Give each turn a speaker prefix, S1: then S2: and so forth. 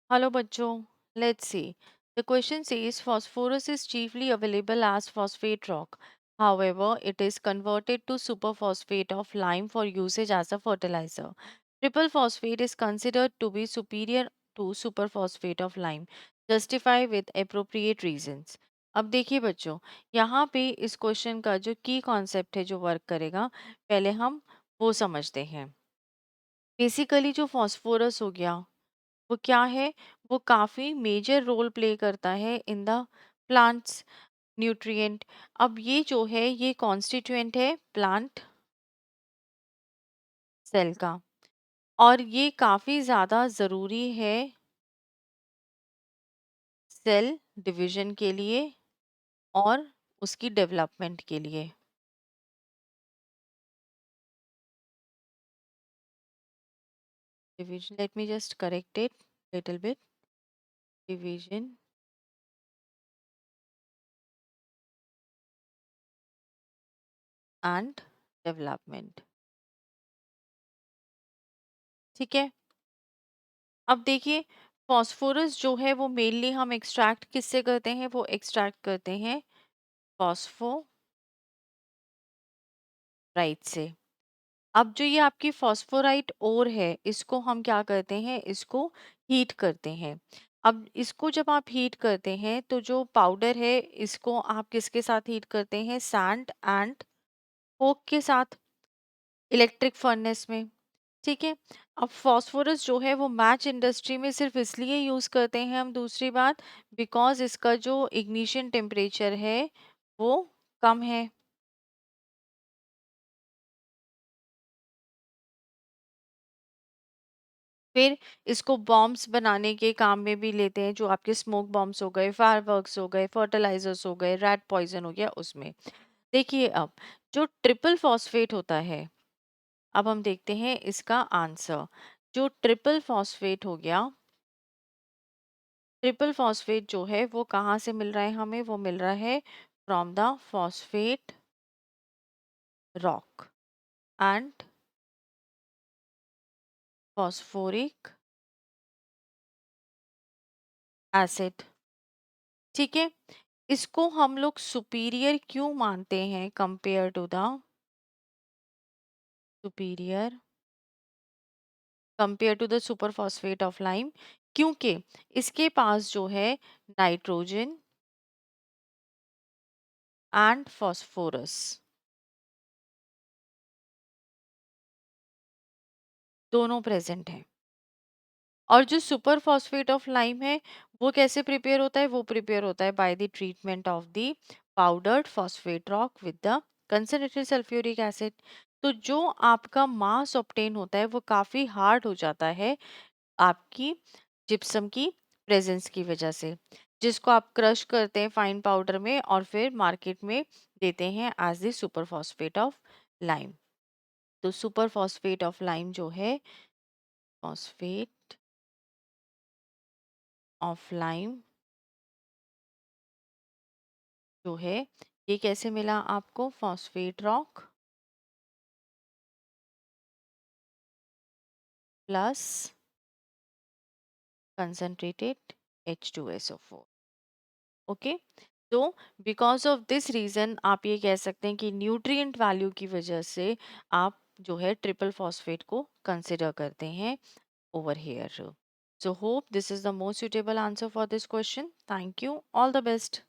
S1: Hello bachcho, let's see. The question says phosphorus is chiefly available as phosphate rock. However, it is converted to superphosphate of lime for usage as a fertilizer. Triple phosphate is considered to be superior to superphosphate of lime. Justify with appropriate reasons. अब देखिए बच्चों, यहाँ पे इस question का जो की concept है जो वर्क करेगा, पहले हम वो समझते हैं। बेसिकली जो फॉस्फोरस हो गया वो क्या है? वो काफी मेजर रोल प्ले करता है इन द प्लांट्स न्यूट्रिएंट। अब ये जो है ये कॉन्स्टिट्यूएंट है प्लांट सेल का, और ये काफी ज्यादा जरूरी है सेल डिवीजन के लिए और उसकी डेवलपमेंट के लिए। Division, let me just correct it little bit. Division and development. ठीक है, अब देखिए फॉस्फोरस जो है वो मेनली हम एक्सट्रैक्ट किससे करते हैं? वो एक्सट्रैक्ट करते हैं फॉस्फोराइट से। अब जो ये आपकी फॉस्फोराइट ओर है इसको हम क्या करते हैं? इसको हीट करते हैं। अब इसको जब आप हीट करते हैं तो जो पाउडर है इसको आप किसके साथ हीट करते हैं? सैंड एंड कोक के साथ, इलेक्ट्रिक फर्नेस में। ठीक है, अब फॉस्फोरस जो है वो मैच इंडस्ट्री में सिर्फ इसलिए यूज करते हैं हम, दूसरी बात, बिकॉज इसका जो इग्निशन टेम्परेचर है वो कम है। फिर इसको बॉम्ब्स बनाने के काम में भी लेते हैं, जो आपके स्मोक बॉम्ब्स हो गए, फायरवर्क्स हो गए, फर्टिलाइजर्स हो गए, रैट पॉइजन हो गया उसमें। देखिए अब जो ट्रिपल फॉस्फेट होता है, अब हम देखते हैं इसका आंसर। जो ट्रिपल फॉस्फेट हो गया, ट्रिपल फॉस्फेट जो है वो कहाँ से मिल रहा है हमें? वो मिल रहा है from the phosphate rock and phosphoric acid. ठीक है, इसको हम लोग सुपीरियर क्यों मानते हैं compare to the superior compare to the super phosphate of lime? क्योंकि इसके पास जो है नाइट्रोजन एंड फॉस्फोरस दोनों प्रेजेंट हैं। और जो सुपर फॉस्फेट ऑफ लाइम है वो कैसे प्रिपेयर होता है? वो प्रिपेयर होता है by the treatment of the powdered phosphate rock with the concentrated sulphuric acid. तो जो आपका मास ऑब्टेन होता है वो काफी हार्ड हो जाता है आपकी जिप्सम की प्रेजेंस की वजह से, जिसको आप क्रश करते हैं फाइन पाउडर में और फिर मार्केट में देते हैं as the super phosphate of lime. तो सुपर फॉस्फेट ऑफ लाइम जो है, फॉस्फेट ऑफ लाइम जो है ये कैसे मिला आपको? Phosphate rock plus concentrated H2SO4। Okay, तो बिकॉज ऑफ दिस रीजन आप ये कह सकते हैं कि न्यूट्रिएंट वैल्यू की वजह से आप जो है ट्रिपल फॉस्फेट को कंसिडर करते हैं over here. So hope this is the most suitable answer for this question. Thank you. All the best.